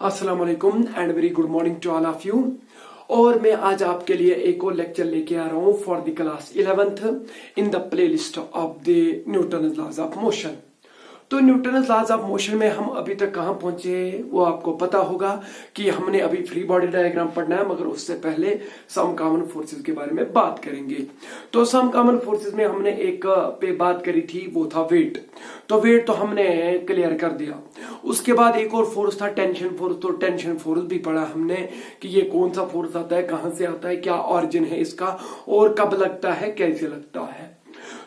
अस्सलाम वालेकुम and very good morning to all of you. और मैं आज आपके लिए एक और लेक्चर लेके आ रहा हूं for the class 11th in the playlist of the Newton laws of motion. तो न्यूटन लॉज ऑफ मोशन में हम अभी तक कहां पहुंचे वो आपको पता होगा कि हमने अभी फ्री बॉडी डायग्राम पढ़ना है, मगर उससे पहले सम कॉमन फोर्सेस के बारे में बात करेंगे। तो सम कॉमन फोर्सेस में हमने एक पे बात करी थी, वो था वेट। तो वेट तो हमने क्लियर कर दिया। उसके बाद एक और फोर्स था टेंशन फोर्स। तो टेंशन फोर्स भी पढ़ा हमने कि ये कौन सा फोर्स आता है, कहां से आता है, क्या ऑरिजिन है इसका और कब लगता है, कैसे लगता है।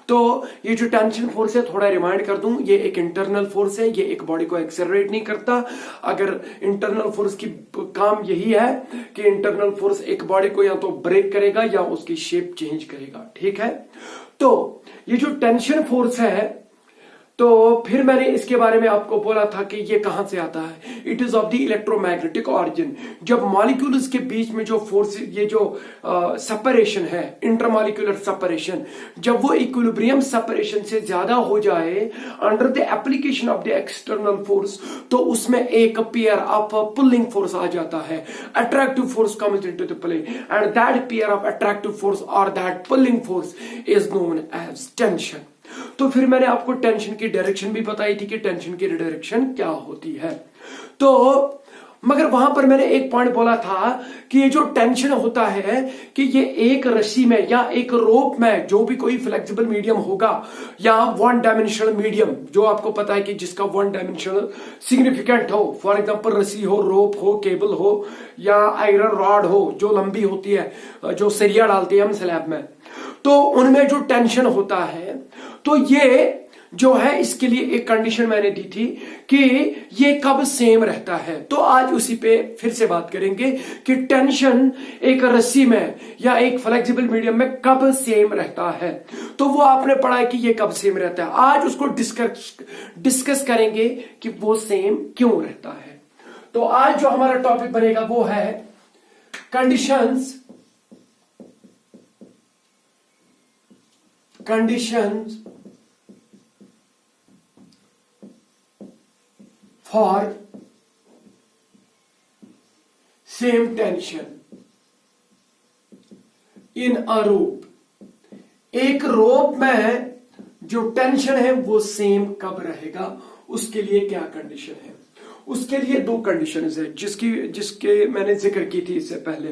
तो ये जो टेंशन फोर्स है, थोड़ा रिमाइंड कर दूं, ये एक इंटरनल फोर्स है, ये एक बॉडी को एक्सेलरेट नहीं करता। अगर इंटरनल फोर्स की काम यही है कि इंटरनल फोर्स एक बॉडी को या तो ब्रेक करेगा या उसकी शेप चेंज करेगा, ठीक है। तो ये जो टेंशन फोर्स है, तो फिर मैंने इसके बारे में आपको बोला था कि ये कहां से आता है। It is of the electromagnetic origin. जब मॉलिक्यूल्स के बीच में जो फोर्स, ये जो सेपरेशन है, इंटरमॉलिक्यूलर सेपरेशन, जब वो इक्विलिब्रियम सेपरेशन से ज्यादा हो जाए under the application of the external force, तो उसमें एक पेयर ऑफ पुलिंग फोर्स आ जाता है। Attractive force comes into the play and that pair of attractive force और that pulling force is known as tension. तो फिर मैंने आपको टेंशन की डायरेक्शन भी बताई थी कि टेंशन की डायरेक्शन क्या होती है। तो मगर वहां पर मैंने एक पॉइंट बोला था कि ये जो टेंशन होता है कि ये एक रस्सी में या एक रोप में, जो भी कोई फ्लेक्सिबल मीडियम होगा या वन डायमेंशनल मीडियम, जो आपको पता है कि जिसका वन डायमेंशनल सिग्निफिकेंट हो, फॉर एग्जांपल रस्सी हो, रोप हो, केबल हो या आयरन रॉड हो जो लंबी होती है, जो सरिया डालते हैं हम स्लैब में, तो उनमें जो टेंशन होता है, तो ये जो है इसके लिए एक कंडीशन मैंने दी थी कि ये कब सेम रहता है। तो आज उसी पे फिर से बात करेंगे कि टेंशन एक रस्सी में या एक फ्लेक्सिबल मीडियम में कब सेम रहता है। तो वो आपने पढ़ा है कि ये कब सेम रहता है। आज उसको डिस्कस करेंगे कि वो सेम क्यों रहता है। तो आज जो हमारा टॉपिक बनेगा वो है conditions for same tension in a rope. एक रोप में जो टेंशन है वो सेम कब रहेगा, उसके लिए क्या कंडीशन है। उसके लिए दो कंडीशंस है जिसके मैंने जिक्र की थी इससे पहले।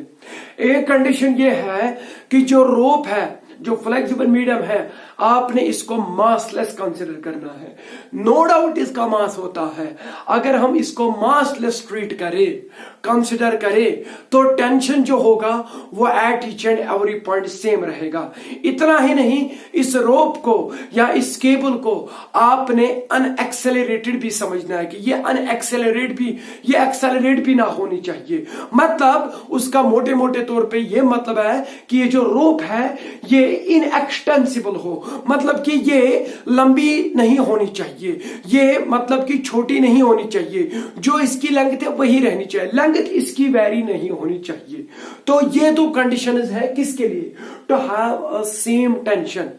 एक कंडीशन ये है कि जो रोप है, जो फ्लेक्सिबल मीडियम है, आपने इसको मासलेस कंसिडर करना है। नो डाउट इसका मास होता है। अगर हम इसको मासलेस ट्रीट करें, कंसिडर करें, तो टेंशन जो होगा वो eight each and every point same रहेगा। इतना ही नहीं, इस रोप को या इस केबल को आपने अनएक्सेलरेटेड भी समझना है कि ये एक्सेलरेट भी ना होनी चाहिए। मतलब उसका मोटे मोटे तौर पे ये मतलब है कि ये जो रोप है ये इनएक्सटेंसिबल हो, मतलब कि ये लंबी नहीं होनी चाहिए, ये मतलब कि छोटी नहीं होनी चाहिए, जो इसकी लेंथ है वही रहनी चाहिए, लेंथ इसकी वेरी नहीं होनी चाहिए। तो ये दो कंडीशंस है किसके लिए, to have a same tension,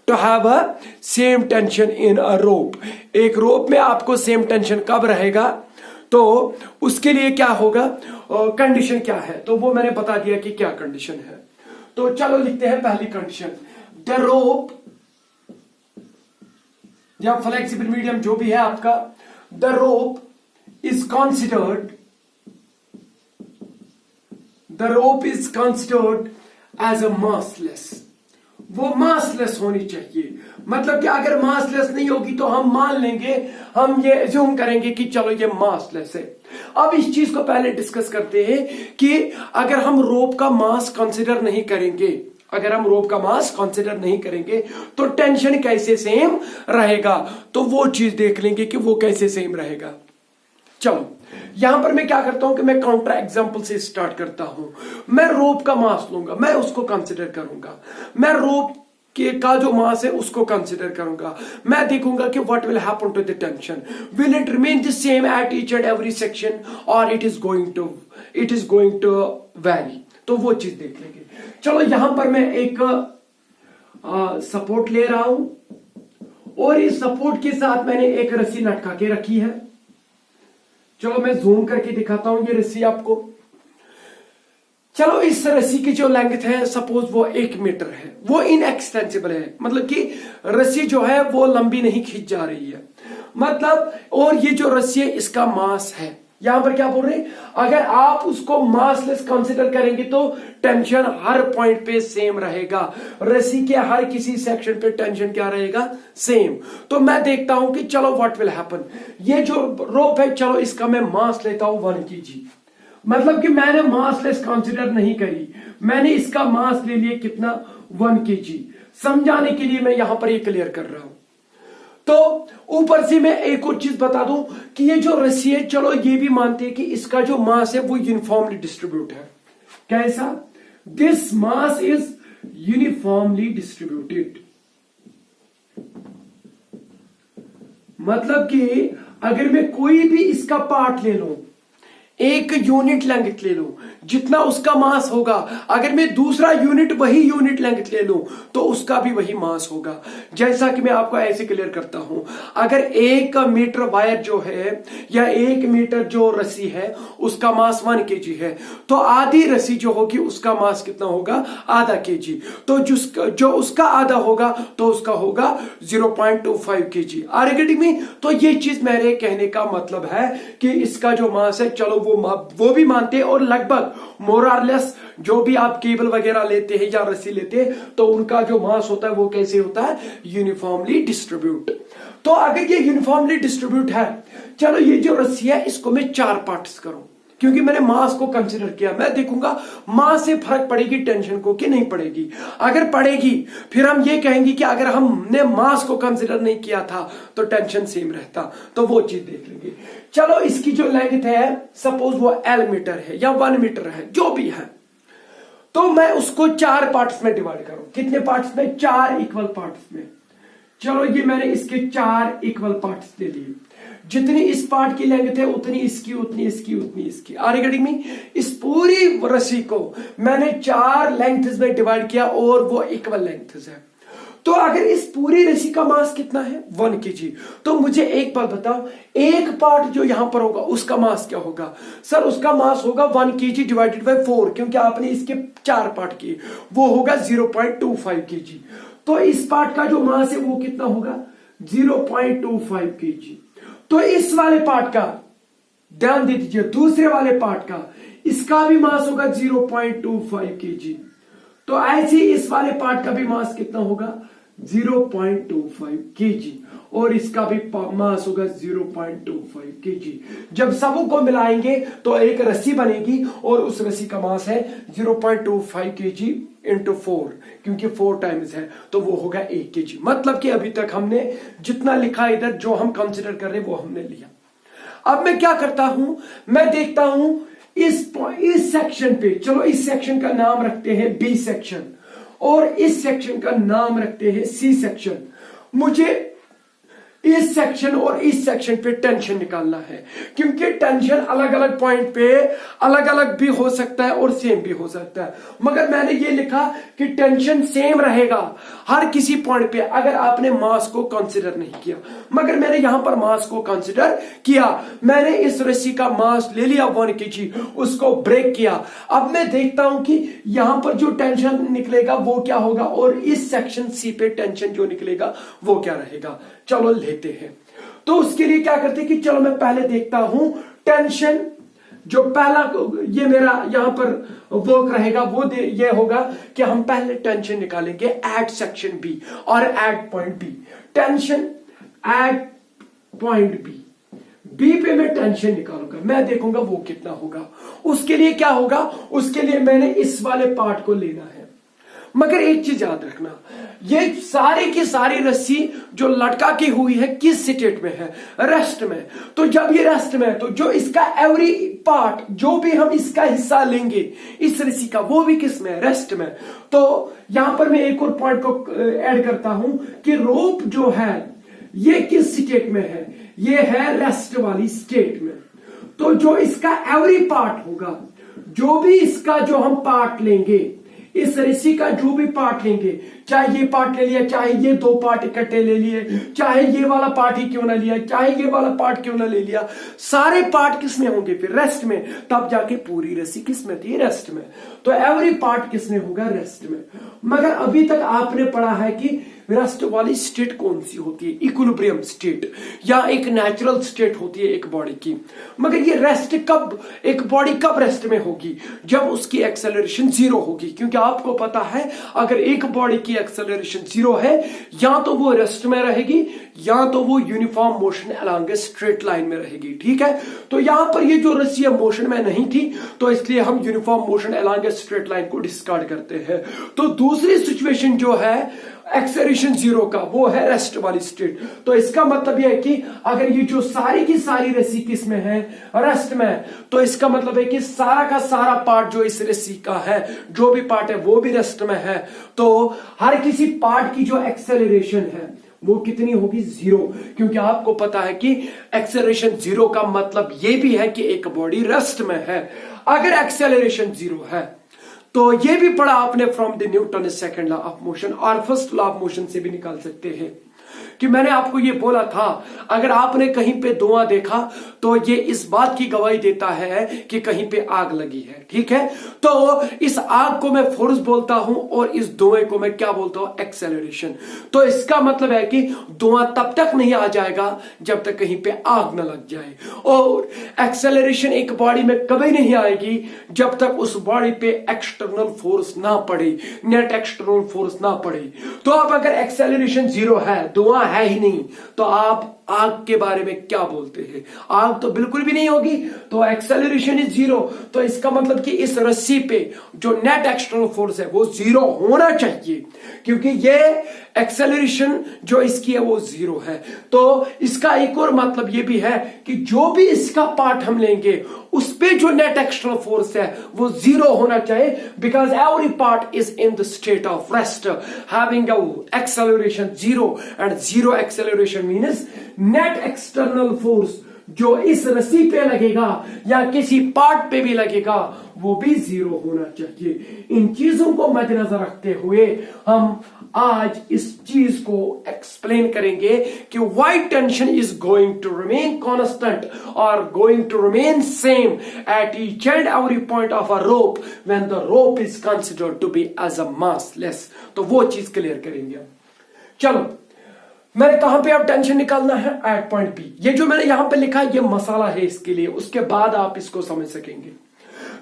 to have a same tension in a rope. एक रोप में आपको सेम टेंशन कब रहेगा, तो उसके लिए क्या होगा, कंडीशन क्या है, तो वो मैंने बता दिया कि क्या कंडीशन है। तो चलो लिखते हैं पहली कंडीशन। द रोप या फ्लेक्सिबल मीडियम जो भी है आपका, the rope is considered as a massless. वो मासलेस होनी चाहिए। मतलब कि अगर मासलेस नहीं होगी तो हम मान लेंगे, हम ये एज्यूम करेंगे कि चलो ये मासलेस है। अब इस चीज को पहले डिस्कस करते हैं कि अगर हम रोप का मास कंसिडर नहीं करेंगे, तो टेंशन कैसे सेम रहेगा। तो वो चीज देख लेंगे कि वो कैसे सेम रहेगा। चलो यहां पर मैं क्या करता हूं कि मैं काउंटर एग्जांपल से स्टार्ट करता हूं। मैं रोप का मास लूंगा, मैं उसको कंसिडर करूंगा, मैं रोप का जो मास है उसको कंसिडर करूंगा। मैं देखूंगा कि what will happen to the tension, will it remain the same at each and every section और it is going to vary. तो वो चीज देख लेंगे। चलो यहां पर मैं एक सपोर्ट ले रहा हूं और इस सपोर्ट के साथ मैंने एक रस्सी लटका के रखी है। चलो मैं जूम करके दिखाता हूं ये रस्सी आपको। चलो इस रस्सी की जो लेंथ है सपोज वो 1 मीटर है, वो इनएक्सटेंसिबल है, मतलब कि रस्सी जो है वो लंबी नहीं खींच जा रही है, मतलब। और ये जो रस्सी है इसका मास है, यहां पर क्या बोल रहे हैं, अगर आप उसको मासलेस कंसीडर करेंगे तो टेंशन हर पॉइंट पे सेम रहेगा, रस्सी के हर किसी सेक्शन पे टेंशन क्या रहेगा, सेम। तो मैं देखता हूं कि चलो व्हाट विल हैपन, ये जो रोप है चलो इसका मैं मास लेता हूं 1 kg, मतलब कि मैंने मासलेस कंसीडर नहीं करी, मैंने इसका मास ले लिया कितना, 1 kg। समझाने के लिए मैं यहां पर ये क्लियर कर रहा हूं। तो ऊपर से मैं एक और चीज बता दूं कि ये जो रस्सी है चलो ये भी मानते हैं कि इसका जो मास है वो यूनिफॉर्मली डिस्ट्रीब्यूट है। कैसा, this mass is uniformly distributed, मतलब कि अगर मैं कोई भी इसका पार्ट ले लूं, एक यूनिट लेंथ ले लूं, जितना उसका मास होगा, अगर मैं दूसरा यूनिट वही यूनिट लेंथ ले लूं तो उसका भी वही मास होगा। जैसा कि मैं आपको ऐसे क्लियर करता हूं, अगर 1 मीटर वायर जो है या 1 मीटर जो रस्सी है उसका मास 1 kg है, तो आधी रस्सी जो होगी उसका मास कितना होगा, आधा kg। तो जो उसका आधा होगा तो उसका होगा 0.25 kg। Are you getting me? तो ये चीज मेरे कहने का मतलब है कि इसका जो मास है चलो वो भी मानते हैं, और लगभग मोर और लेस जो भी आप केबल वगैरह लेते हैं या रस्सी लेते हैं तो उनका जो मास होता है वो कैसे होता है, यूनिफॉर्मली डिस्ट्रीब्यूट। तो अगर ये यूनिफॉर्मली डिस्ट्रीब्यूट है, चलो ये जो रस्सी है इसको मैं 4 पार्ट्स करूं, क्योंकि मैंने मास को कंसीडर किया, मैं देखूंगा मास से फर्क पड़ेगी टेंशन को कि नहीं पड़ेगी। अगर पड़ेगी फिर हम ये कहेंगे कि अगर हमने मास को कंसीडर नहीं किया था तो टेंशन सेम रहता, तो वो चीज देख लेंगे। चलो इसकी जो लेंथ है सपोज वो L मीटर है या 1 मीटर है, जो भी है, तो मैं उसको 4 पार्ट्स में डिवाइड करूं। कितने पार्ट्स में, 4 इक्वल पार्ट्स में। चलो ये मैंने इसके 4 इक्वल पार्ट्स दे दिए, जितनी इस पार्ट की लेंथ है उतनी इसकी, उतनी इसकी, उतनी इसकी। Are you getting me? इस पूरी रस्सी को मैंने 4 लेंथ्स में डिवाइड किया और वो इक्वल लेंथ्स है। तो अगर इस पूरी रस्सी का मास कितना है, 1 kg, तो मुझे एक बात बताओ, एक पार्ट जो यहां पर होगा उसका मास क्या होगा? सर उसका मास होगा 1 kg डिवाइडेड बाय 4, क्योंकि आपने इसके 4 पार्ट किए, वो होगा 0.25 kg। तो इस पार्ट का जो मास है वो कितना होगा, 0.25 kg। तो इस वाले पार्ट का ध्यान दे दीजिए, दूसरे वाले पार्ट का इसका भी मास होगा 0.25 kg। तो ऐसे इस वाले पार्ट का भी मास कितना होगा, 0.25 kg, और इसका भी मास होगा 0.25 kg। जब सबों को मिलाएंगे तो एक रस्सी बनेगी और उस रस्सी का मास है 0.25 kg इंटू 4, क्योंकि 4 टाइम्स है तो वो होगा 1 kg। मतलब कि अभी तक हमने जितना लिखा इधर जो हम कंसिडर कर रहे हैं वो हमने लिया। अब मैं क्या करता हूं, मैं देखता हूं इस सेक्शन पे, चलो इस सेक्शन का नाम रखते हैं बी सेक्शन और इस सेक्शन का नाम रखते हैं सी सेक्शन। मुझे इस सेक्शन और इस सेक्शन पे टेंशन निकालना है, क्योंकि टेंशन अलग अलग पॉइंट पे अलग अलग भी हो सकता है और सेम भी हो सकता है, मगर मैंने ये लिखा कि टेंशन सेम रहेगा हर किसी पॉइंट पे अगर आपने मास को कंसीडर नहीं किया। मगर मैंने यहां पर मास को कंसीडर किया, मैंने इस रस्सी का मास ले लिया 1 kg, उसको ब्रेक किया। अब मैं देखता हूं कि यहां पर जो टेंशन निकलेगा वो क्या होगा और इस सेक्शन सी पे टेंशन जो निकलेगा वो क्या रहेगा। चलो लेते हैं। तो उसके लिए क्या करते हैं कि चलो मैं पहले देखता हूं टेंशन, जो पहला ये मेरा यहां पर वर्क रहेगा वो ये होगा कि हम पहले टेंशन निकालेंगे एट सेक्शन बी और at point B. Tension at point B, B पे मैं टेंशन निकालूंगा, मैं देखूंगा वो कितना होगा। उसके लिए क्या होगा, उसके लिए मैंने इस वाले पार्ट को लेना है। मगर एक चीज याद रखना, ये सारी की सारी रस्सी जो लटका की हुई है किस स्टेट में है, रेस्ट में। तो जब ये रेस्ट में है तो जो इसका एवरी पार्ट, जो भी हम इसका हिस्सा लेंगे इस रस्सी का, वो भी किस में है, रेस्ट में। तो यहां पर मैं एक और पॉइंट को ऐड करता हूं कि रोप जो है ये किस स्टेट में है, ये है रेस्ट वाली स्टेट में। तो जो इसका एवरी पार्ट होगा, जो भी इसका जो हम पार्ट लेंगे, इस रस्सी का जो भी पार्ट लेंगे, चाहे ये पार्ट ले लिया, चाहे ये दो पार्ट इकट्ठे ले लिए, चाहे ये वाला पार्ट ही क्यों ना लिया, चाहे ये वाला पार्ट क्यों ना ले लिया, सारे पार्ट किस में होंगे फिर? रेस्ट में। तब जाके पूरी रस्सी किस में थी? रेस्ट में। तो एवरी पार्ट किस में होगा? रेस्ट में। मगर अभी तक आपने पढ़ा है कि रेस्ट वाली स्टेट कौन सी होती है? इक्विलिब्रियम स्टेट या एक नेचुरल स्टेट होती है एक बॉडी की। मगर ये रेस्ट कब, एक बॉडी कब रेस्ट में होगी? जब उसकी एक्सेलरेशन जीरो होगी। क्योंकि आपको पता है अगर एक बॉडी की एक्सेलरेशन जीरो है, या तो वो रेस्ट में रहेगी या तो वो uniform motion along a straight line में रहेगी। ठीक है, तो यहां पर ये जो रस्सी है मोशन में नहीं थी, तो इसलिए हम uniform motion along a straight line को डिस्कार्ड करते हैं। तो दूसरी सिचुएशन जो है एक्सेलरेशन जीरो का, वो है रेस्ट वाली स्टेट। तो इसका मतलब यह है कि अगर ये जो सारी की सारी रस्सी किस में है? रेस्ट में। तो इसका मतलब है कि सारा का सारा पार्ट जो इस रस्सी का है, जो भी पार्ट है वो भी रेस्ट में है। तो हर किसी पार्ट की जो एक्सेलरेशन है वो कितनी होगी? जीरो। क्योंकि आपको पता है कि एक्सेलरेशन जीरो का मतलब ये भी है कि एक बॉडी रेस्ट में है। अगर एक्सेलरेशन जीरो है तो ये भी पढ़ा आपने from the Newton second law of motion, और फर्स्ट लॉ ऑफ मोशन से भी निकाल सकते हैं कि मैंने आपको ये बोला था अगर आपने कहीं पे धुआं देखा तो ये इस बात की गवाही देता है कि कहीं पे आग लगी है। ठीक है, तो इस आग को मैं फोर्स बोलता हूं और इस धुएं को मैं क्या बोलता हूं? एक्सेलरेशन। तो इसका मतलब है कि धुआं तब तक नहीं आ जाएगा जब तक कहीं पे आग ना लग जाए, और एक्सेलरेशन एक बॉडी में कभी नहीं आएगी जब तक उस बॉडी पे एक्सटर्नल फोर्स ना पड़े, नेट एक्सटर्नल फोर्स ना पड़े। तो अब अगर एक्सेलरेशन जीरो है, धुआं है ही नहीं, तो आप आग के बारे में क्या बोलते हैं? आग तो बिल्कुल भी नहीं होगी। तो एक्सेलरेशन इज जीरो, तो इसका मतलब कि इस रस्सी पे जो नेट एक्सटर्नल फोर्स है वो जीरो होना चाहिए, क्योंकि ये एक्सेलरेशन जो इसकी है वो जीरो है। तो इसका एक और मतलब ये भी है कि जो भी इसका पार्ट हम लेंगे उस पे जो नेट एक्सटर्नल फोर्स है वो जीरो होना चाहिए, because every part is in the state of rest having acceleration zero, and zero acceleration means net external force जो इस रस्सी पे लगेगा या किसी पार्ट पे भी लगेगा वो भी जीरो होना चाहिए। इन चीजों को मद्देनजर रखते हुए हम आज इस चीज को एक्सप्लेन करेंगे कि why tension is going to remain constant और going to remain same at each and every point of a rope when the rope is considered to be as a massless. तो वो चीज क्लियर करेंगे। चलो, मैंने कहां पे अब टेंशन निकालना है? At point B. ये जो मैंने यहां पे लिखा है ये मसाला है इसके लिए, उसके बाद आप इसको समझ सकेंगे।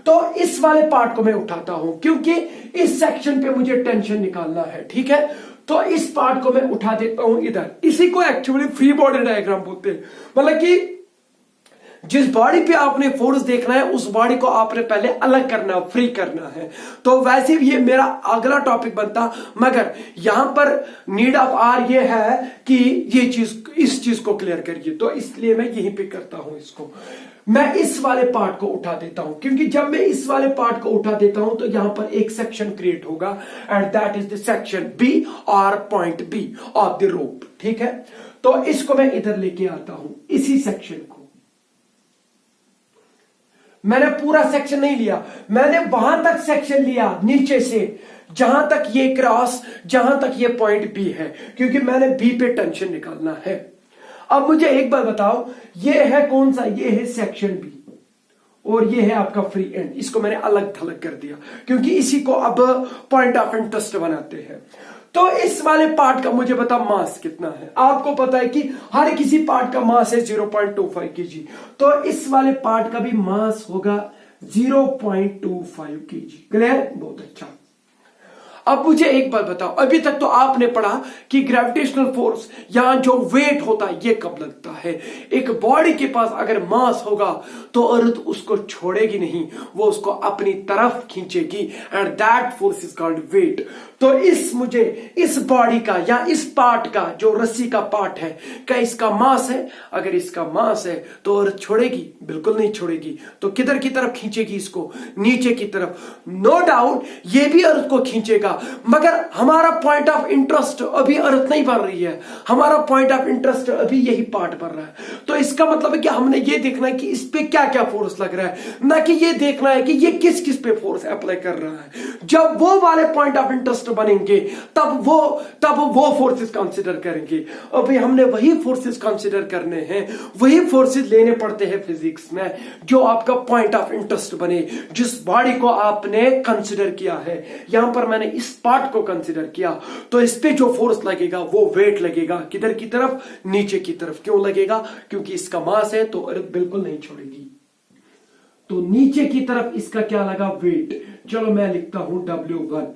तो इस वाले पार्ट को मैं उठाता हूं क्योंकि इस सेक्शन पे मुझे टेंशन निकालना है। ठीक है, तो इस पार्ट को मैं उठा देता हूं इधर। इसी को एक्चुअली फ्री बॉडी डायग्राम बोलते हैं। मतलब कि जिस बॉडी पे आपने फोर्स देखना है उस बॉडी को आपने पहले अलग करना, फ्री करना है। तो वैसे भी ये मेरा अगला टॉपिक बनता, मगर यहां पर नीड ऑफ आर ये है कि ये चीज, इस चीज को क्लियर करिए, तो इसलिए मैं यहीं पे करता हूं इसको। मैं इस वाले पार्ट को उठा देता हूं क्योंकि जब मैं इस वाले पार्ट को उठा देता हूं तो यहां पर एक सेक्शन क्रिएट होगा, and that is the section B और point B of the rope. ठीक है, तो इसको मैं इधर लेके आता हूं, इसी सेक्शन को। मैंने पूरा सेक्शन नहीं लिया, मैंने वहां तक सेक्शन लिया नीचे से जहां तक ये क्रॉस, जहां तक ये पॉइंट बी है, क्योंकि मैंने बी पे टेंशन निकालना है। अब मुझे एक बार बताओ, ये है कौन सा? ये है सेक्शन बी और ये है आपका फ्री एंड। इसको मैंने अलग थलग कर दिया क्योंकि इसी को अब पॉइंट ऑफ इंटरेस्ट बनाते हैं। तो इस वाले पार्ट का मुझे बता मास कितना है। आपको पता है कि हर किसी पार्ट का मास है 0.25 kg, तो इस वाले पार्ट का भी मास होगा 0.25 kg। क्लियर? बहुत अच्छा। अब मुझे एक बात बताओ, अभी तक तो आपने पढ़ा कि ग्रेविटेशनल फोर्स या जो वेट होता है ये कब लगता है। एक बॉडी के पास अगर मास होगा तो अर्थ उसको छोड़ेगी नहीं, वो उसको अपनी तरफ खींचेगी, and that force is called weight. तो इस बॉडी का या इस पार्ट का जो रस्सी का पार्ट है, क्या इसका मास है? अगर इसका मास है तो अर्थ छोड़ेगी? बिल्कुल नहीं छोड़ेगी। तो किधर की तरफ खींचेगी इसको? नीचे की तरफ। नो डाउट ये भी अर्थ को खींचेगा, लगेगा, मगर हमारा पॉइंट ऑफ इंटरेस्ट अभी अर्थ नहीं बढ़ रही है, हमारा पॉइंट ऑफ इंटरेस्ट अभी यही पार्ट बढ़ रहा है। तो इसका मतलब है कि हमने ये देखना है कि इस पे क्या क्या फोर्स लग रहा है, ना कि ये देखना है कि ये किस किस पे फोर्स अप्लाई कर रहा है। जब वो वाले पॉइंट ऑफ इंटरेस्ट बनेंगे तब वो फोर्सेस कंसिडर करेंगे। अभी हमने वही फोर्सेस कंसिडर करने हैं, वही फोर्सेस लेने पड़ते हैं फिजिक्स में जो आपका पॉइंट ऑफ इंटरेस्ट बने, जिस बॉडी को आपने कंसिडर किया है। यहां पर मैंने इस पार्ट को कंसिडर किया, तो इस पे जो फोर्स लगेगा वो वेट लगेगा किधर की तरफ, नीचे की तरफ। क्यों लगेगा? क्योंकि इसका मास है तो अर्थ बिल्कुल नहीं छोड़ेगी। तो नीचे की तरफ इसका क्या लगा? वेट। चलो मैं लिखता हूं W1,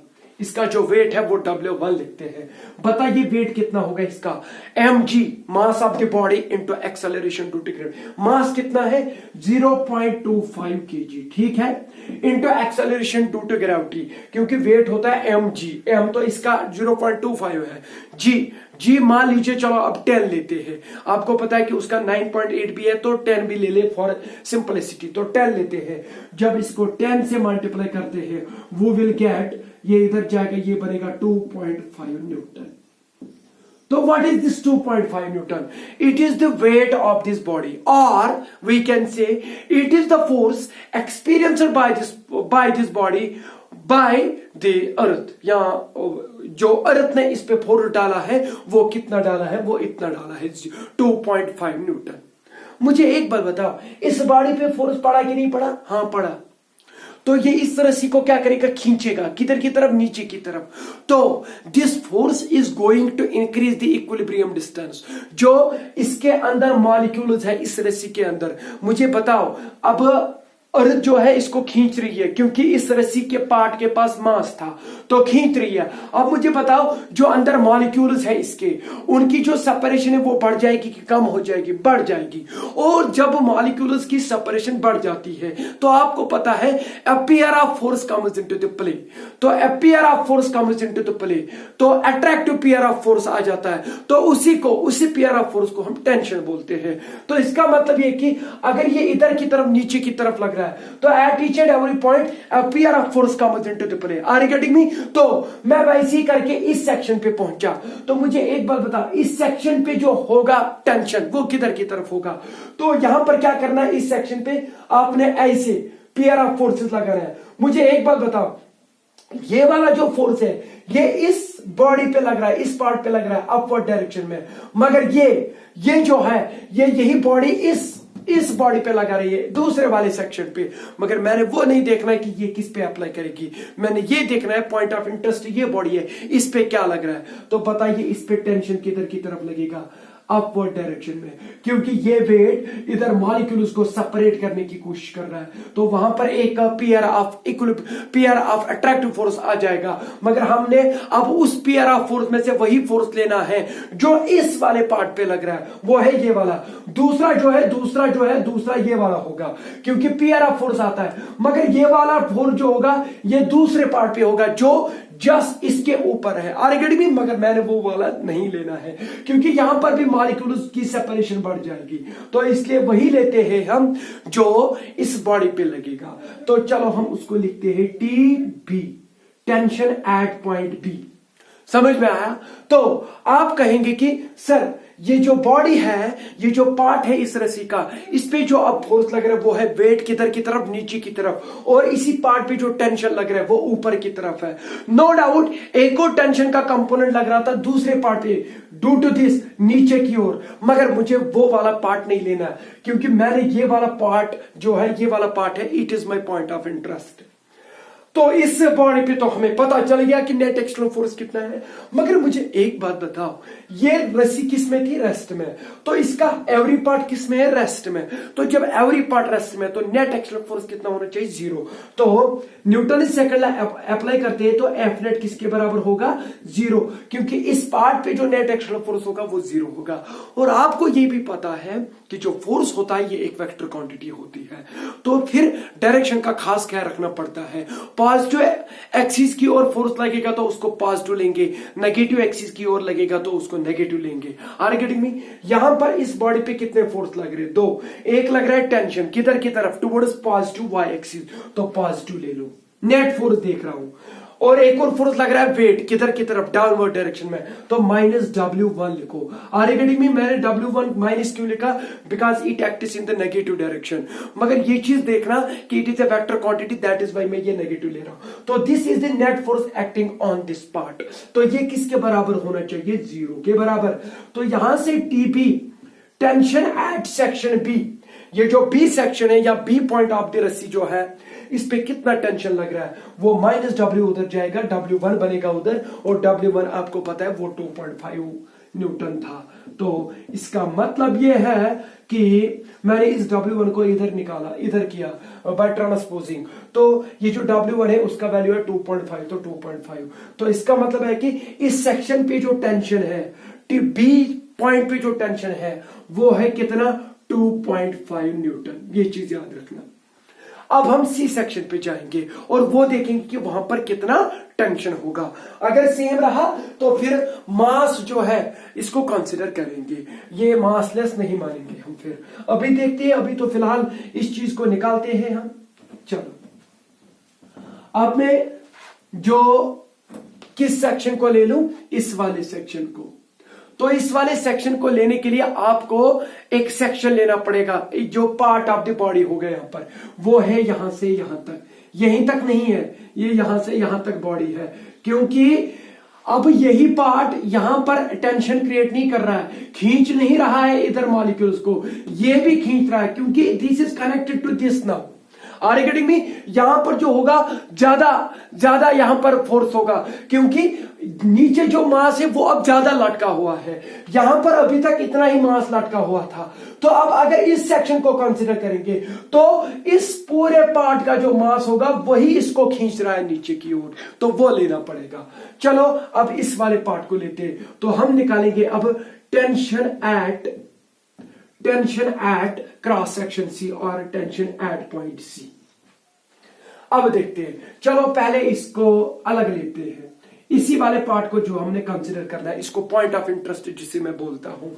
इसका जो वेट है वो W1 लिखते हैं। बताइए वेट कितना होगा इसका? mg mass of the body into acceleration to gravity. Mass कितना है? 0.25 kg, ठीक है, इनटू एक्सेलरेशन टू ग्रेविटी, क्योंकि वेट होता है mg, m तो इसका 0.25 है, g मान लीजिए, चलो अब 10 लेते हैं। आपको पता है कि उसका 9.8 भी है तो 10 भी ले ले फॉर सिंपलिसिटी, तो 10 लेते हैं। जब इसको 10 से मल्टीप्लाई करते हैं वो विल गेट, ये इधर जाएगा, ये बनेगा 2.5 न्यूटन। तो what is this 2.5 newton? It is the weight of this body, और we can say it is the force experienced by this body by the earth. यहां जो अर्थ ने इस पे फोर्स डाला है वो कितना डाला है? वो इतना डाला है, 2.5 न्यूटन। मुझे एक बात बताओ, इस बॉडी पे फोर्स पड़ा कि नहीं पड़ा? हाँ पड़ा। तो ये इस रस्सी को क्या करेगा? खींचेगा किधर की तरफ? नीचे की तरफ। तो this force is going to increase the equilibrium distance. जो इसके अंदर मॉलिक्यूल्स है इस रस्सी के अंदर, मुझे बताओ, अब अर्थ जो है इसको खींच रही है क्योंकि इस रस्सी के पार्ट के पास मास था तो खींच रही है। अब मुझे बताओ, जो अंदर मॉलिक्यूल्स है इसके, उनकी जो सेपरेशन है वो बढ़ जाएगी कि कम हो जाएगी? बढ़ जाएगी। और जब मॉलिक्यूल्स की सेपरेशन बढ़ जाती है तो आपको पता है a pair of force comes into the play. तो a pair of force comes into the play, तो अट्रैक्टिव पियर ऑफ फोर्स आ जाता है। तो उसी पियर ऑफ फोर्स को हम टेंशन बोलते हैं। तो इसका मतलब ये कि अगर ये इधर की तरफ, नीचे की तरफ लग रहा है तो at each and every point pair of force comes into the play. Are you getting me? तो मैं वैसे ही करके इस सेक्शन पे पहुंचा। तो मुझे एक बात बताओ, इस सेक्शन पे जो होगा टेंशन वो किधर की तरफ होगा? तो यहां पर क्या करना है, इस सेक्शन पे आपने ऐसे पियर ऑफ फोर्सेस लगाना है। मुझे एक बात बताओ, ये वाला जो फोर्स है ये इस बॉडी पे लग रहा है, इस पार्ट पे लग रहा है अपवर्ड डायरेक्शन में, मगर ये जो है यही बॉडी इस बॉडी पे लगा रही है दूसरे वाले सेक्शन पे। मगर मैंने वो नहीं देखना है कि ये किस पे अप्लाई करेगी, मैंने ये देखना है पॉइंट ऑफ इंटरेस्ट ये बॉडी है, इस पे क्या लग रहा है। तो बताइए इस पे टेंशन किधर की तरफ लगेगा? अपवर्ड डायरेक्शन में, क्योंकि ये वेट इधर मॉलिक्यूल्स को सेपरेट करने की कोशिश कर रहा है। तो वहां पर एक पियर ऑफ अट्रैक्टिव फोर्स आ जाएगा। मगर हमने अब उस पियर ऑफ फोर्स में से वही फोर्स लेना है जो इस वाले पार्ट पे लग रहा है, वो है ये वाला। दूसरा जो है ये वाला होगा, क्योंकि पियर ऑफ फोर्स आता है। मगर ये वाला फोर्स जो होगा ये दूसरे पार्ट पे होगा जो जस्ट इसके ऊपर है। आरगेडी भी, मगर मैंने वो वाला नहीं लेना है क्योंकि यहां पर भी मॉलिक्यूल्स की सेपरेशन बढ़ जाएगी। तो इसलिए वही लेते हैं हम जो इस बॉडी पे लगेगा। तो चलो हम उसको लिखते हैं TB, tension at point B। समझ में आया? तो आप कहेंगे कि सर ये जो बॉडी है, ये जो पार्ट है इस रस्सी का, इस पे जो अब फोर्स लग रहा है वो है वेट किधर की तरफ? नीचे की तरफ। और इसी पार्ट पे जो टेंशन लग रहा है वो ऊपर की तरफ है। नो डाउट एक और टेंशन का कंपोनेंट लग रहा था दूसरे पार्ट पे ड्यू टू दिस नीचे की ओर, मगर मुझे वो वाला पार्ट नहीं लेना क्योंकि मैंने ये वाला पार्ट जो है, ये वाला पार्ट है, it is my point of interest. तो इस बॉडी पे तो हमें पता चल गया कि नेट एक्सटर्नल फोर्स कितना है। मगर मुझे एक बात बताओ, ये रस्सी किस में थी? रेस्ट में। तो इसका एवरी पार्ट किस में है? रेस्ट में। तो जब एवरी पार्ट रेस्ट में तो नेट एक्सटर्नल फोर्स कितना होना चाहिए? 0। तो न्यूटन सेकंड लॉ अप्लाई करते हैं तो एफ नेट किसके बराबर होगा? 0, क्योंकि इस पार्ट पे जो नेट एक्सटर्नल फोर्स होगा वो 0 होगा। और आपको ये भी पता है कि जो फोर्स होता है ये एक वेक्टर क्वांटिटी होती है। तो फिर डायरेक्शन का खास ख्याल रखना पड़ता है। पॉजिटिव एक्सिस की ओर फोर्स लगेगा तो उसको पॉजिटिव लेंगे, नेगेटिव एक्सिस की ओर लगेगा तो उसको नेगेटिव लेंगे। Are you getting me? यहां पर इस बॉडी पे कितने फोर्स लग रहे हैं? 2। एक लग रहा है टेंशन किधर की तरफ? टुवर्ड्स पॉजिटिव वाई एक्सिस, तो पॉजिटिव ले लो। नेट फोर्स देख रहा हूं। और एक और फोर्स लग रहा है वेट किधर की तरफ, डाउनवर्ड डायरेक्शन में, तो माइनस W1 लिखो। आर्गेटिंग में मैंने W1 माइनस क्यों लिखा, because it acts in the negative direction. मगर ये चीज देखना कि it is a vector quantity, that is why मैं ये नेगेटिव ले रहा हूं। तो this is the net force acting on this part. तो ये किसके बराबर होना चाहिए, 0 के बराबर। तो यहां से TB tension at section B, ये जो बी सेक्शन है या बी पॉइंट ऑफ द रस्सी जो है, इस पे कितना टेंशन लग रहा है, वो माइनस W उधर जाएगा, W1 बनेगा उधर, और W1 आपको पता है वो 2.5 न्यूटन था। तो इसका मतलब ये है कि मैंने इस W1 को इधर निकाला, इधर किया बाय ट्रांसपोजिंग, तो ये जो W1 है उसका वैल्यू है 2.5, तो 2.5। तो इसका मतलब है कि इस सेक्शन पे जो टेंशन है, बी पॉइंट पे जो टेंशन है वो है कितना, 2.5 न्यूटन। ये चीज याद रखना। अब हम सी सेक्शन पे जाएंगे और वो देखेंगे कि वहां पर कितना टेंशन होगा। अगर सेम रहा तो फिर मास जो है इसको कंसिडर करेंगे, ये मासलेस नहीं मानेंगे हम। फिर अभी देखते हैं, अभी तो फिलहाल इस चीज को निकालते हैं हम। चलो, अब मैं जो किस सेक्शन को ले लूं, इस वाले सेक्शन को। तो इस वाले सेक्शन को लेने के लिए आपको एक सेक्शन लेना पड़ेगा, जो पार्ट ऑफ द बॉडी होगा यहां पर, वो है यहां से यहां तक, यहीं तक नहीं है, ये यहां से यहां तक बॉडी है। क्योंकि अब यही पार्ट यहां पर टेंशन क्रिएट नहीं कर रहा है, खींच नहीं रहा है इधर मॉलिक्यूल्स को, ये भी खींच रहा है, क्योंकि this is connected to this now. Are getting me? यहां पर जो होगा ज्यादा यहां पर फोर्स होगा, क्योंकि नीचे जो मास है वो अब ज्यादा लटका हुआ है, यहां पर अभी तक इतना ही मास लटका हुआ था। तो अब अगर इस सेक्शन को कंसीडर करेंगे तो इस पूरे पार्ट का जो मास होगा वही इसको खींच रहा है नीचे की ओर, तो वो लेना पड़ेगा। चलो अब इस वाले पार्ट को लेते हैं, तो हम निकालेंगे अब tension at cross section C और टेंशन एट पॉइंट सी। अब देखते हैं, चलो पहले इसको अलग लेते हैं, इसी वाले पार्ट को जो हमने कंसीडर करना है, इसको पॉइंट ऑफ इंटरेस्ट जिसे मैं बोलता हूं।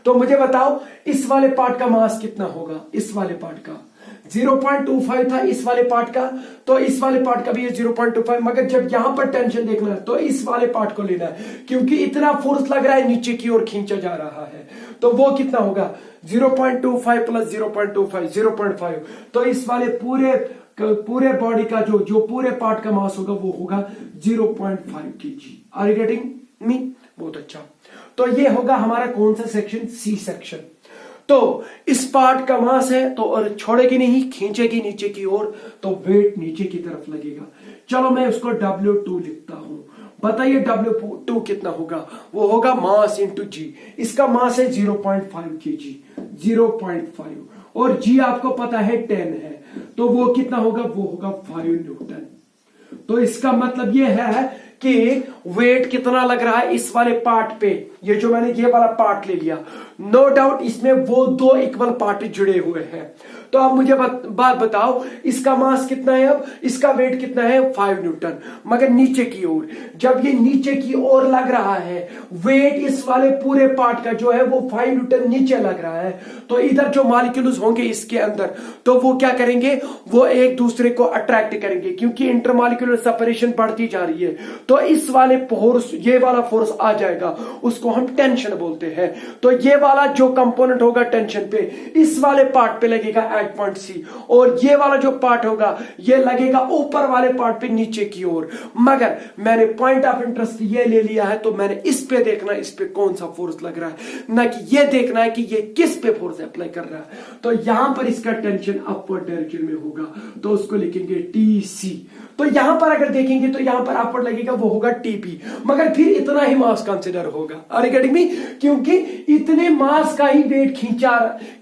तो मुझे बताओ इस वाले पार्ट का मास कितना होगा, इस वाले पार्ट का 0.25 था इस वाले पार्ट का, तो इस वाले पार्ट का भी है 0.25। मगर जब यहां पर टेंशन देखना है तो इस वाले पार्ट को लेना है, क्योंकि इतना फोर्स लग रहा है नीचे की ओर खींचा जा रहा है, तो वो कितना होगा 0.25 प्लस 0.25 0.5। तो इस वाले पूरे बॉडी का जो पूरे पार्ट का मास होगा वो होगा 0.5 kg। Are you getting me? बहुत अच्छा। तो ये होगा हमारा कौन सा सेक्शन, सी सेक्शन। तो इस पार्ट का मास है तो और छोड़ेगी नहीं, खींचेगी नीचे की ओर, तो वेट नीचे की तरफ लगेगा। चलो मैं उसको W2 लिखता हूं। बताइए W2 कितना होगा, वो होगा मास इंटू जी। इसका मास है 0.5 kg, 0.5, और जी आपको पता है 10 है, तो वो कितना होगा, वो होगा 5 न्यूटन। तो इसका मतलब ये है कि वेट कितना लग रहा है इस वाले पार्ट पे, ये जो मैंने ये वाला पार्ट ले लिया, नो डाउट इसमें वो दो इक्वल पार्ट जुड़े हुए हैं। तो अब मुझे बात बताओ, इसका मास कितना है, अब इसका वेट कितना है 5 न्यूटन, मगर नीचे की ओर, जब ये नीचे की ओर लग रहा है, वेट इस वाले पूरे पार्ट का जो है वो 5 न्यूटन नीचे लग रहा है, तो इधर जो मॉलिक्यूल्स होंगे इसके अंदर, तो वो क्या करेंगे, वो एक दूसरे को अट्रैक्ट करेंगे, क्योंकि इंटरमॉलिक्यूलर सेपरेशन बढ़ती जा रही है। तो इस वाले फोर्स, ये वाला फोर्स आ जाएगा, उसको हम टेंशन बोलते हैं। तो ये वाला जो कंपोनेंट होगा टेंशन पे, इस वाले पार्ट पे लगेगा एट पॉइंट सी, और ये वाला जो पार्ट होगा ये लगेगा ऊपर वाले पार्ट पे नीचे की ओर। मगर मैंने पॉइंट ऑफ इंटरेस्ट ये ले लिया है, तो मैंने इस पे देखना है इस पे कौन सा फोर्स लग रहा है, ना कि ये देखना है कि ये किस पे फोर्स अप्लाई कर रहा है। तो यहां पर इसका टेंशन अपवर्ड डायरेक्शन में होगा, तो उसको लिखेंगे TC। तो यहां पर अगर देखेंगे तो यहां पर अपवर्ड लगेगा, वो होगा TP, मगर फिर इतना ही मास कंसिडर होगा। Are you getting me? क्योंकि इतने मास का ही वेट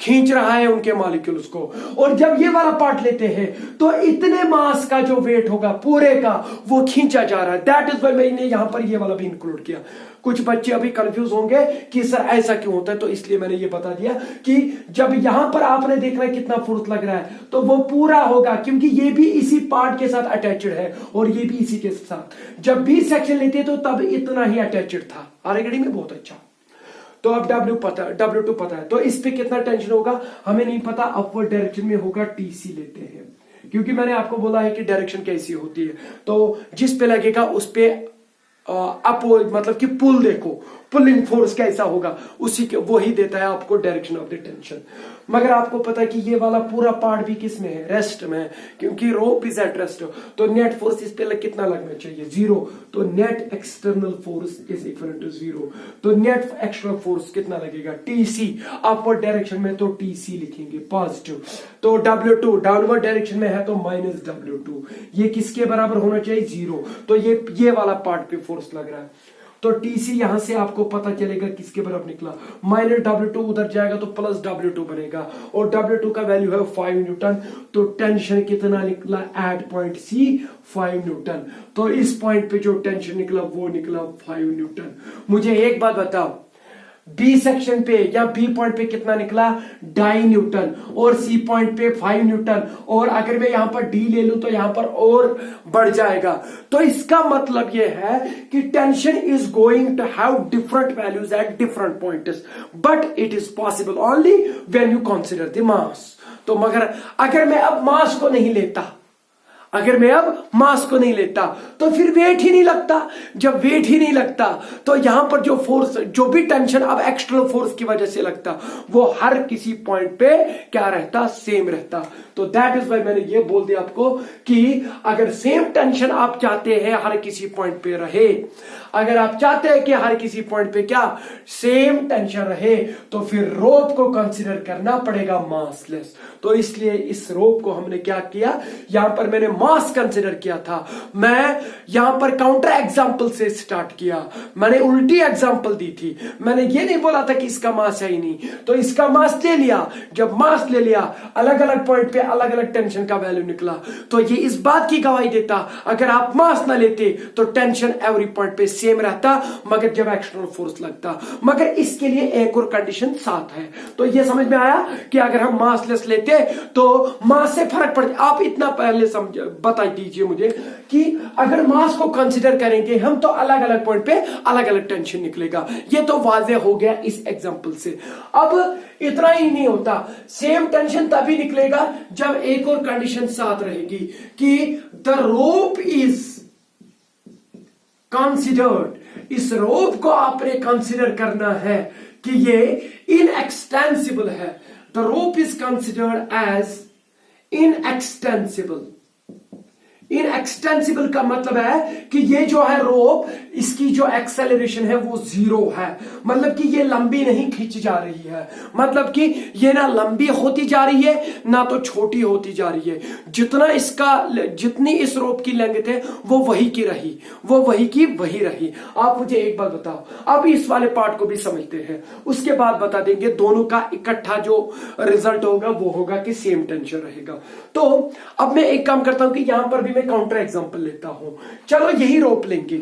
खींच रहा है उनके मॉलिक्यूल्स को, और जब ये वाला पार्ट लेते हैं तो इतने मास का जो वेट होगा पूरे का वो खींचा जा रहा है। दैट इज व्हाई मैंने यहां पर ये वाला भी इंक्लूड किया। कुछ बच्चे अभी कंफ्यूज होंगे कि सर ऐसा क्यों होता है, तो इसलिए मैंने ये बता दिया कि जब यहां पर आपने देखना है कितना फोर्स लग रहा है तो वो पूरा होगा, क्योंकि ये भी इसी पार्ट के साथ अटैच्ड है और ये भी इसी के साथ। जब बी सेक्शन लेते तो तब इतना ही अटैच्ड था। आरएगडी में बहुत अच्छा। तो अब W2 पता है, तो इस पे कितना टेंशन होगा हमें नहीं पता, अपवर्ड डायरेक्शन में होगा TC लेते हैं। क्योंकि मैंने आपको बोला है कि डायरेक्शन कैसी होती है। तो जिस पे लगेगा उस पे अप मतलब कि पुल देखो, पुलिंग फोर्स कैसा होगा, उसी के वही देता है आपको डायरेक्शन ऑफ द टेंशन। मगर आपको पता है कि ये वाला पूरा पार्ट भी किस में है, रेस्ट में है, क्योंकि रोप इज एट रेस्ट। तो नेट फोर्स इस पे कितना लगना चाहिए, 0। तो net external force is equal to 0। तो नेट एक्सटर्नल फोर्स कितना लगेगा, टीसी। अपवर्ड डायरेक्शन में तो टीसी लिखेंगे पॉजिटिव। तो W2 डाउनवर्ड डायरेक्शन में है तो -W2। ये किसके बराबर होना चाहिए, 0। तो ये वाला पार्ट पे फोर्स लग रहा है। तो टीसी यहां से आपको पता चलेगा किसके बराबर निकला, -W2 उधर जाएगा तो +W2 बनेगा, और W2 का वैल्यू है 5 न्यूटन। तो टेंशन कितना निकला एट पॉइंट सी, 5 न्यूटन। तो इस पॉइंट पे जो टेंशन निकला वो निकला 5 न्यूटन। मुझे एक बात बताओ, बी सेक्शन पे या बी पॉइंट पे कितना निकला, 2.5 न्यूटन, और सी पॉइंट पे 5 न्यूटन, और अगर मैं यहां पर डी ले लूं तो यहां पर और बढ़ जाएगा। तो इसका मतलब यह है कि tension is going to have different values at different points, but it is possible only when you consider the mass. तो मगर अगर मैं अब मास को नहीं लेता, अगर मैं अब मास को नहीं लेता तो फिर वेट ही नहीं लगता। जब वेट ही नहीं लगता तो यहां पर जो फोर्स, जो भी टेंशन अब एक्सटर्नल फोर्स की वजह से लगता, वो हर किसी पॉइंट पे क्या रहता, सेम रहता। तो दैट इज वाई मैंने ये बोल दिया आपको कि अगर सेम टेंशन आप चाहते हैं हर किसी पॉइंट पे रहे, अगर आप चाहते हैं कि हर किसी पॉइंट पे क्या सेम टेंशन रहे, तो फिर रोप को कंसीडर करना पड़ेगा मासलेस। तो इसलिए इस रोप को हमने क्या किया, यहां पर मैंने मास कंसीडर किया था। मैं यहां पर काउंटर एग्जांपल से स्टार्ट किया, मैंने उल्टी एग्जांपल दी थी। मैंने ये नहीं बोला था कि इसका मास है ही नहीं, तो इसका मास ले लिया। जब मास ले लिया, अलग अलग पॉइंट पे अलग अलग टेंशन का वैल्यू निकला। तो ये इस बात की गवाही देता, अगर आप मास ना लेते तो टेंशन एवरी पॉइंट पे सेम रहता, मगर जब एक्सटर्नल फोर्स लगता। मगर इसके लिए एक और कंडीशन साथ है। तो ये समझ में आया कि अगर हम मासलेस लेते तो मास से फर्क पड़। आप इतना पहले समझ बता दीजिए मुझे कि अगर मास को कंसीडर करेंगे हम तो अलग अलग पॉइंट पे अलग अलग टेंशन निकलेगा। ये तो वाज़ेह हो गया इस एग्जांपल से। अब इतना ही नहीं होता, सेम टेंशन तभी निकलेगा जब एक और कंडीशन साथ रहेगी कि द रोप इज कंसीडर्ड। इस रोप को आपने कंसीडर करना है कि ये इनएक्सटेंसिबल है। The rope is considered as inextensible. Inextensible का मतलब है कि ये जो है रोप, इसकी जो एक्सेलरेशन है वो 0 है। मतलब कि ये लंबी नहीं खींच जा रही है, मतलब कि ये ना लंबी होती जा रही है ना तो छोटी होती जा रही है। जितनी इस रोप की लेंथ है वो वही की रही, वो वही की वही रही। आप मुझे एक बात बताओ, अब इस वाले पार्ट को भी समझते हैं, उसके बाद बता देंगे दोनों का इकट्ठा जो रिजल्ट होगा वो होगा कि सेम टेंशन रहेगा। तो अब मैं एक काम करता हूं कि यहां पर भी मैं काउंटर एग्जांपल लेता हूं। चलो यही रोप लेंगे।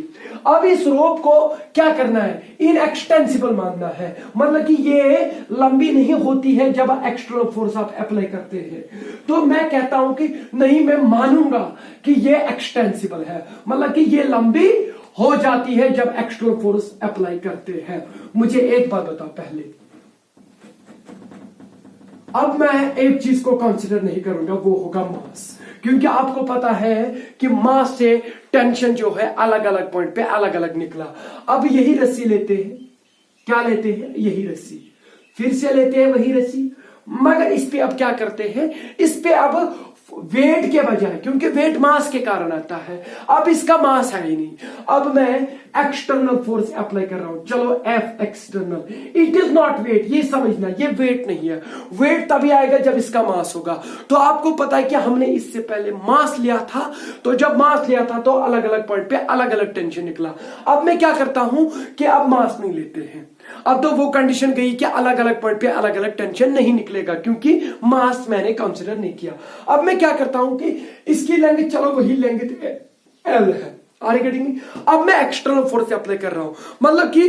अब इस रोप को क्या करना है, इनएक्सटेंसिबल मानना है। मतलब कि ये लंबी नहीं होती है जब एक्सटर्नल फोर्स आप अप्लाई करते हैं। तो मैं कहता हूं कि नहीं, मैं मानूंगा कि ये एक्सटेंसिबल है, मतलब कि ये लंबी हो जाती है जब एक्सटर्नल फोर्स अप्लाई करते हैं। मुझे एक बात बताओ पहले, अब मैं एक चीज को कंसीडर नहीं करूंगा, वो होगा मास। क्योंकि आपको पता है कि मास से टेंशन जो है अलग अलग पॉइंट पे अलग अलग निकला। अब यही रस्सी लेते हैं, क्या लेते हैं, यही रस्सी, फिर से लेते हैं वही रस्सी, मगर इस पे अब क्या करते हैं, इस पे अब वेट के बजाय, क्योंकि वेट मास के कारण आता है, अब इसका मास है ही नहीं, अब मैं एक्सटर्नल फोर्स अप्लाई कर रहा हूं। चलो F external, it is not weight, ये समझना, ये वेट नहीं है। वेट तभी आएगा जब इसका मास होगा। तो आपको पता है कि हमने इससे पहले मास लिया था, तो जब मास लिया था तो अलग अलग पॉइंट पे अलग अलग टेंशन निकला। अब मैं क्या करता हूं कि अब मास नहीं लेते हैं। अब तो वो कंडीशन गई कि अलग अलग पॉइंट पे अलग अलग टेंशन नहीं निकलेगा, क्योंकि मास मैंने कंसीडर नहीं किया। अब मैं क्या करता हूं कि इसकी लेंथ, चलो वही लेंथ L है, आर गेटिंग। अब मैं एक्सटर्नल फोर्स अप्लाई कर रहा हूं, मतलब कि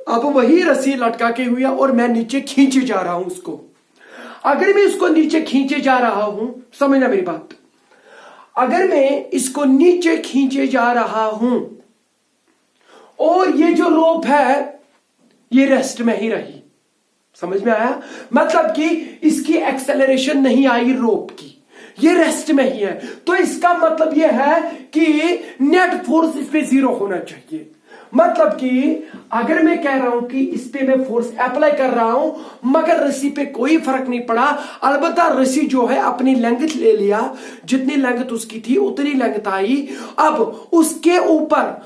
अब वही रस्सी लटका के हुई है और मैं नीचे खींचे जा रहा हूं उसको। अगर मैं इसको नीचे खींचे जा रहा हूं, समझना मेरी बात, अगर मैं इसको नीचे खींचे जा रहा हूं और ये जो रोप है ये रेस्ट में ही रही, समझ में आया? मतलब कि इसकी एक्सेलरेशन नहीं आई रोप की, ये रेस्ट में ही है, तो इसका मतलब ये है कि नेट फोर्स इस पे 0 होना चाहिए। मतलब कि अगर मैं कह रहा हूं कि इस पे मैं फोर्स अप्लाई कर रहा हूं मगर रस्सी पे कोई फर्क नहीं पड़ा, अलबत्ता रस्सी जो है अपनी लेंथ ले लिया, जितनी लेंथ उसकी थी उतनी लेंथ आई, अब उसके ऊपर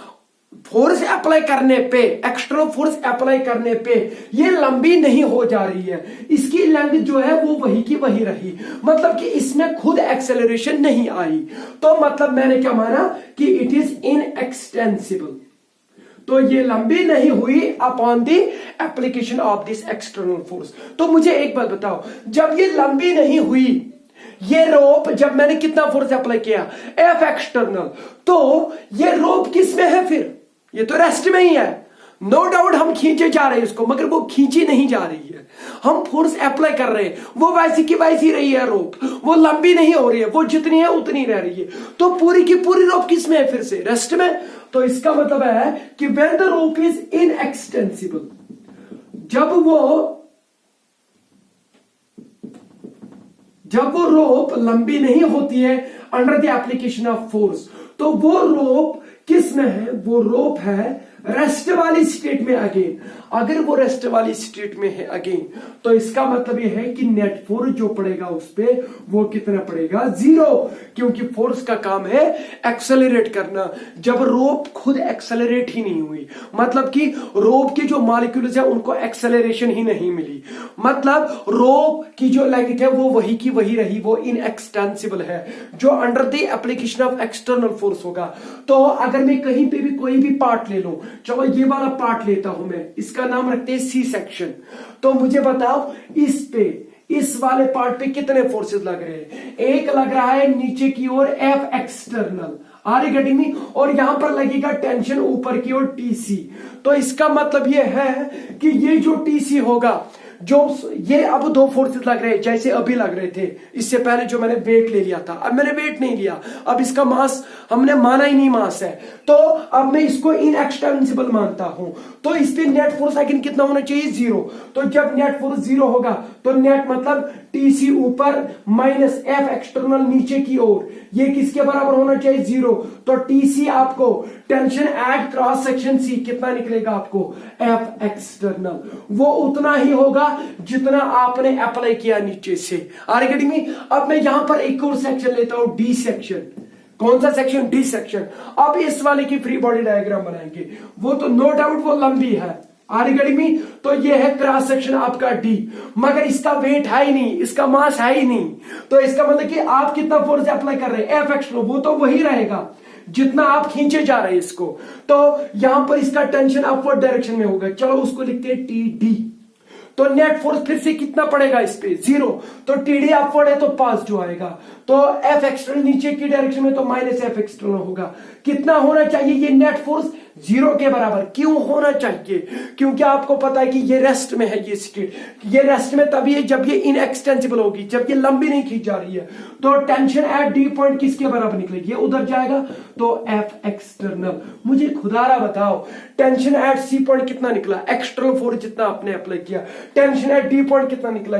फोर्स अप्लाई करने पे, एक्सटर्नल फोर्स अप्लाई करने पे ये लंबी नहीं हो जा रही है, इसकी लेंथ जो है वो वही की वही रही, मतलब कि इसमें खुद एक्सेलरेशन नहीं आई। तो मतलब मैंने क्या माना कि इट इज इनएक्सटेंसिबल, तो ये लंबी नहीं हुई upon the application of this external force. तो मुझे एक बात बताओ, जब ये लंबी नहीं हुई ये रोप, जब मैंने कितना फोर्स अप्लाई किया, एफ एक्सटर्नल, तो ये रोप किस में है फिर, ये तो रेस्ट में ही है। नो डाउट हम खींचे जा रहे हैं इसको, मगर वो खींची नहीं जा रही है, हम फोर्स अप्लाई कर रहे हैं, वो वैसी की वैसी रही है रोप, वो लंबी नहीं हो रही है, वो जितनी है उतनी रह रही है। तो पूरी की पूरी रोप किस में है फिर से, रेस्ट में। तो इसका मतलब है कि when the rope is inextensible, जब वो रोप लंबी नहीं होती है under the application of force, तो वो रोप किस में है, वो रोप है रेस्ट वाली स्टेट में अगेन। अगर वो रेस्ट वाली स्टेट में है अगेन, तो इसका मतलब ये है कि नेट फोर्स जो पड़ेगा उस पे वो कितना पड़ेगा, 0, क्योंकि फोर्स का काम है एक्सेलरेट करना। जब रोप खुद एक्सेलरेट ही नहीं हुई, मतलब कि रोप के जो मॉलिक्यूल्स है उनको एक्सेलरेशन ही नहीं मिली, मतलब रोप की जो लेंथ है वो वही की वही रही, वो इनएक्सटेंसिबल है, जो under the application of external force होगा। तो अगर मैं कहीं पे भी कोई भी पार्ट ले लूं, चलो ये वाला पार्ट लेता हूं मैं, इसका नाम रखते हैं सी सेक्शन, तो मुझे बताओ इस पे, इस वाले पार्ट पे कितने फोर्सेस लग रहे हैं, एक लग रहा है नीचे की ओर F external, are you getting me, और यहां पर लगेगा टेंशन ऊपर की ओर टीसी। तो इसका मतलब ये है कि ये जो टीसी होगा, जो ये अब 2 फोर्सेस लग रहे हैं जैसे अभी लग रहे थे, इससे पहले जो मैंने वेट ले लिया था, अब मैंने वेट नहीं लिया, अब इसका मास हमने माना ही नहीं मास है, तो अब मैं इसको इनएक्सटेंसिबल मानता हूं। तो इस पे नेट फोर्स अगेन कितना होना चाहिए, 0। तो जब नेट फोर्स 0 होगा तो नेट मतलब टीसी ऊपर माइनस एफ एक्सटर्नल नीचे की ओर, ये किसके बराबर होना चाहिए, 0। तो टीसी आपको tension at cross section C कितना निकलेगा आपको, एफ एक्सटर्नल, वो उतना ही होगा जितना आपने अप्लाई किया नीचे से। Are you getting me. अब मैं यहां पर एक और सेक्शन लेता हूं, डी सेक्शन। कौन सा सेक्शन, डी सेक्शन। अब इस वाले की फ्री बॉडी डायग्राम बनाएंगे, वो तो नो डाउट वो लंबी है, आर यू गेटिंग मी। तो ये है क्रॉस सेक्शन आपका डी, मगर इसका वेट है ही नहीं, इसका मास है ही नहीं, तो इसका मतलब कि आप कितना फोर्स अप्लाई कर रहे हैं, एफ एक्सटर्नल, वो तो वही रहेगा जितना आप खींचे जा रहे हैं इसको। तो यहां पर इसका टेंशन अपवर्ड डायरेक्शन में होगा, चलो उसको लिखते हैं टी डी। तो नेट फोर्स फिर से कितना पड़ेगा इस पे, 0। तो टीडी अपवर्ड है तो पॉजिटिव आएगा, तो एफ एक्सटर्नल नीचे की डायरेक्शन में तो माइनस एफ एक्सटर्नल होगा। कितना होना चाहिए ये नेट फोर्स, 0 के बराबर। क्यों होना चाहिए, क्योंकि आपको पता है कि ये रेस्ट में है, ये स्टेट, ये रेस्ट में तभी है जब ये इनएक्सटेंसिबल होगी, जब ये लंबी नहीं खींच जा रही है। तो टेंशन एट डी पॉइंट किसके बराबर निकलेगी, ये उधर जाएगा, तो एफ एक्सटर्नल। मुझे खुदारा बताओ टेंशन एट सी पॉइंट कितना निकला, एक्सटर्नल फोर्स जितना आपने अप्लाई किया, टेंशन एट डी पॉइंट कितना निकला,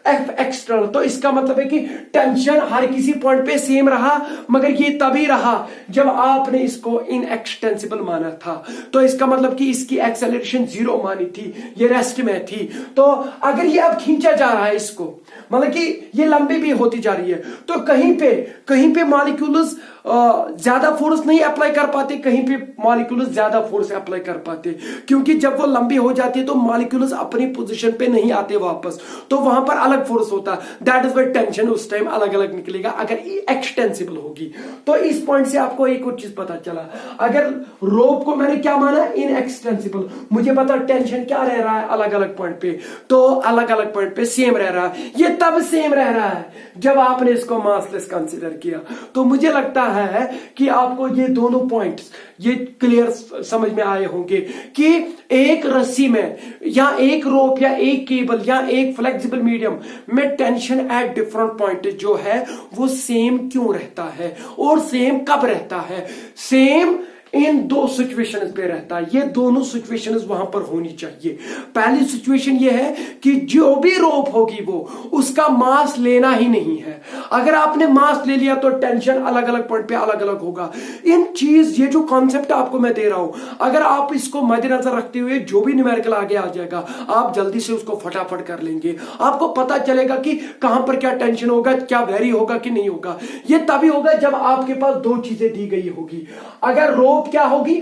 एफ एक्सटर्नल। तो इसका मतलब है कि टेंशन हर किसी पॉइंट पे सेम रहा, मगर ये तभी रहा जब आपने इसको इनएक्सटेंसिबल माना था। तो इसका मतलब कि इसकी एक्सेलरेशन 0 मानी थी, ये रेस्ट में थी। तो अगर ये अब खींचा जा रहा है इसको, मतलब कि ये लंबी भी होती जा रही है, तो कहीं पे मॉलिक्यूल्स ज्यादा फोर्स नहीं अप्लाई कर पाते, कहीं पे मॉलिक्यूल्स ज्यादा फोर्स अप्लाई कर पाते, क्योंकि जब वो लंबी हो जाती है तो मॉलिक्यूल्स अपनी पोजीशन पे नहीं आते वापस, तो वहां पर अलग फोर्स होता है। दैट इज व्हाई टेंशन उस टाइम अलग अलग निकलेगा अगर एक्सटेंसिबल होगी। तो इस पॉइंट से आपको एक और चीज पता चला, अगर रोप को मैंने क्या माना, इनएक्सटेंसिबल, मुझे पता टेंशन क्या रह रहा है अलग अलग पॉइंट पे, तो अलग अलग पॉइंट पे सेम रह रहा है। ये तब सेम रह रहा है जब आपने इसको मासलेस कंसीडर किया। तो मुझे लगता है कि आपको ये दोनों पॉइंट्स ये क्लियर समझ में आए होंगे कि एक रस्सी में या एक रोप या एक केबल या एक फ्लेक्सिबल मीडियम में टेंशन एट डिफरेंट पॉइंट जो है वो सेम क्यों रहता है और सेम कब रहता है। सेम इन दो सिचुएशंस पे रहता है। ये दोनों सिचुएशंस वहां पर होनी चाहिए। पहली सिचुएशन ये है कि जो भी रोप होगी वो उसका मास लेना ही नहीं है। अगर आपने मास ले लिया तो टेंशन अलग अलग पॉइंट पे अलग अलग होगा। इन चीज ये जो कॉन्सेप्ट आपको मैं दे रहा हूं, अगर आप इसको मद्देनजर रखते हुए जो भी न्यूमेरिकल आगे आ जाएगा आप जल्दी से उसको फटाफट कर लेंगे। आपको पता चलेगा कि कहां पर क्या टेंशन होगा, क्या वेरी होगा कि नहीं होगा। ये तभी होगा जब आपके पास दो चीजें दी गई होगी। अगर रोप क्या होगी,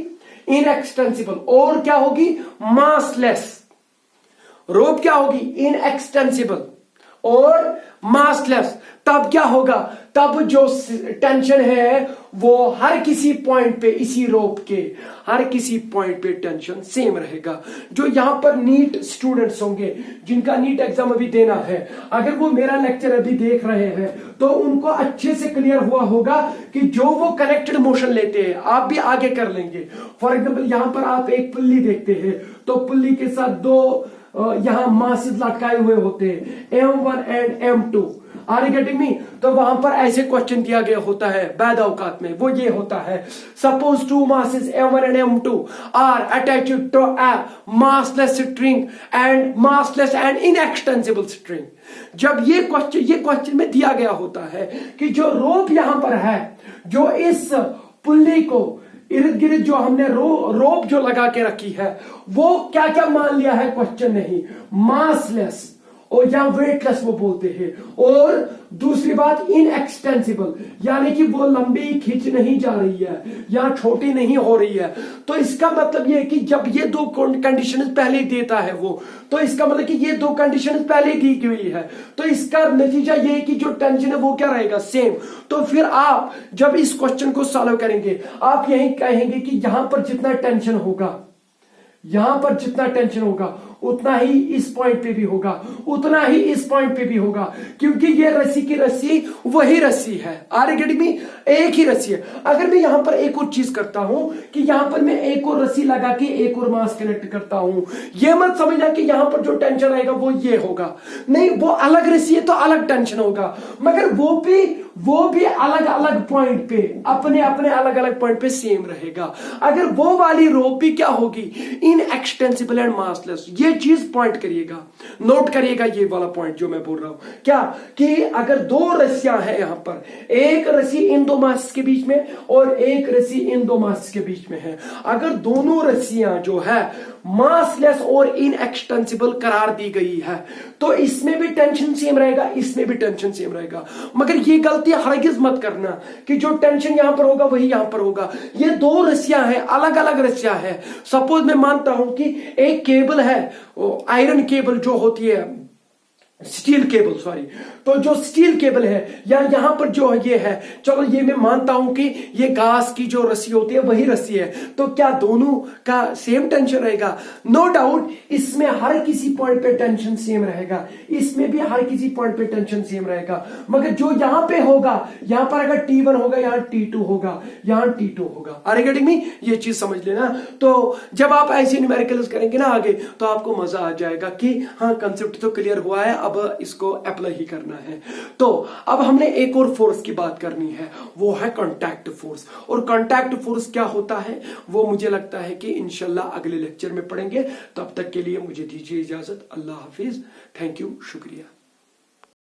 इनएक्सटेंसिबल, और क्या होगी, मासलेस। रोप क्या होगी, इनएक्सटेंसिबल और मासलेस, तब क्या होगा, तब जो टेंशन है वो हर किसी पॉइंट पे, इसी रोप के हर किसी पॉइंट पे टेंशन सेम रहेगा। जो यहां पर नीट स्टूडेंट्स होंगे जिनका नीट एग्जाम अभी देना है, अगर वो मेरा लेक्चर अभी देख रहे हैं तो उनको अच्छे से क्लियर हुआ होगा कि जो वो कनेक्टेड मोशन लेते हैं आप भी आगे कर लेंगे। फॉर एग्जाम्पल यहां पर आप एक पुल्ली देखते हैं तो पुल्ली के साथ दो यहां मासिस लटकाए हुए होते हैं, M1 and M2। Are you getting me? तो वहां पर ऐसे क्वेश्चन दिया गया होता है बैद औकात में, वो ये होता है, suppose two masses M1 and M2 are attached to a massless string and massless and inextensible string. जब ये क्वेश्चन में दिया गया होता है कि जो रोप यहां पर है, जो इस पुल्ली को इर्द गिर्द जो हमने रोप जो लगा के रखी है वो क्या क्या मान लिया है क्वेश्चन नहीं, मासलेस और या वेटलेस वो बोलते हैं, और दूसरी बात इनएक्सटेंसिबल, यानी कि वो लंबी खींच नहीं जा रही है या छोटी नहीं हो रही है। तो इसका मतलब ये है कि जब ये दो कंडीशंस पहले ही देता है वो, तो इसका मतलब कि ये दो कंडीशंस पहले ही दी गई है, तो इसका नतीजा ये है कि जो टेंशन है वो क्या रहेगा, सेम। तो फिर आप जब इस क्वेश्चन को सॉल्व करेंगे आप यही कहेंगे कि यहां पर जितना टेंशन होगा, यहां पर जितना टेंशन होगा उतना ही इस पॉइंट पे भी होगा, उतना ही इस पॉइंट पे भी होगा, क्योंकि ये रस्सी की रस्सी वही रस्सी है। Are you getting me? एक ही रस्सी है। अगर मैं यहां पर एक और चीज करता हूं कि यहां पर मैं एक और रस्सी लगा के एक और मास कनेक्ट करता हूं, ये मत समझना कि यहां पर जो टेंशन आएगा वो ये होगा, नहीं, वो अलग रस्सी है तो अलग टेंशन होगा, मगर वो भी अलग अलग पॉइंट पे, अपने अपने अलग अलग पॉइंट पे सेम रहेगा। अगर वो वाली रोप भी क्या होगी, इनएक्सटेंसिबल एंड मासलेस। ये चीज पॉइंट करिएगा, नोट करिएगा ये वाला पॉइंट जो मैं बोल रहा हूं, क्या कि अगर दो रस्सियां हैं यहां पर, एक रस्सी इन दो मास के बीच में और एक रस्सी इन दो मास के बीच में है, अगर दोनों रस्सियां जो है मासलेस और इनएक्सटेंसिबल करार दी गई है तो इसमें भी टेंशन सेम रहेगा, इसमें भी टेंशन सेम रहेगा। मगर ये गलती हरगिज मत करना कि जो टेंशन यहां पर होगा वही यहां पर होगा। ये दो रस्सियां हैं, अलग अलग रस्सियां हैं। सपोज मैं मानता हूं कि एक केबल है, आयरन केबल जो होती है, स्टील केबल, सॉरी, तो जो स्टील केबल है या यहां पर जो ये है, चलो ये मैं मानता हूं कि ये घास की जो रस्सी होती है वही रस्सी है, तो क्या दोनों का सेम टेंशन रहेगा? नो डाउट इसमें हर किसी पॉइंट पे टेंशन सेम रहेगा, इसमें भी हर किसी पॉइंट पे टेंशन सेम रहेगा, मगर जो यहां पे होगा, यहां पर अगर T1 होगा यहां T2 होगा, यहां T2 होगा। Are you getting me? ये चीज समझ लेना। तो जब आप ऐसे न्यूमेरिकल्स करेंगे ना आगे तो आपको मजा आ जाएगा कि हाँ कंसेप्ट तो क्लियर हुआ है, अब इसको अप्लाई ही करना है। तो अब हमने एक और फोर्स की बात करनी है, वो है कांटेक्ट फोर्स। और कांटेक्ट फोर्स क्या होता है वो मुझे लगता है कि इंशाल्लाह अगले लेक्चर में पढ़ेंगे। तब तक के लिए मुझे दीजिए इजाजत। अल्लाह हाफिज, थैंक यू, शुक्रिया।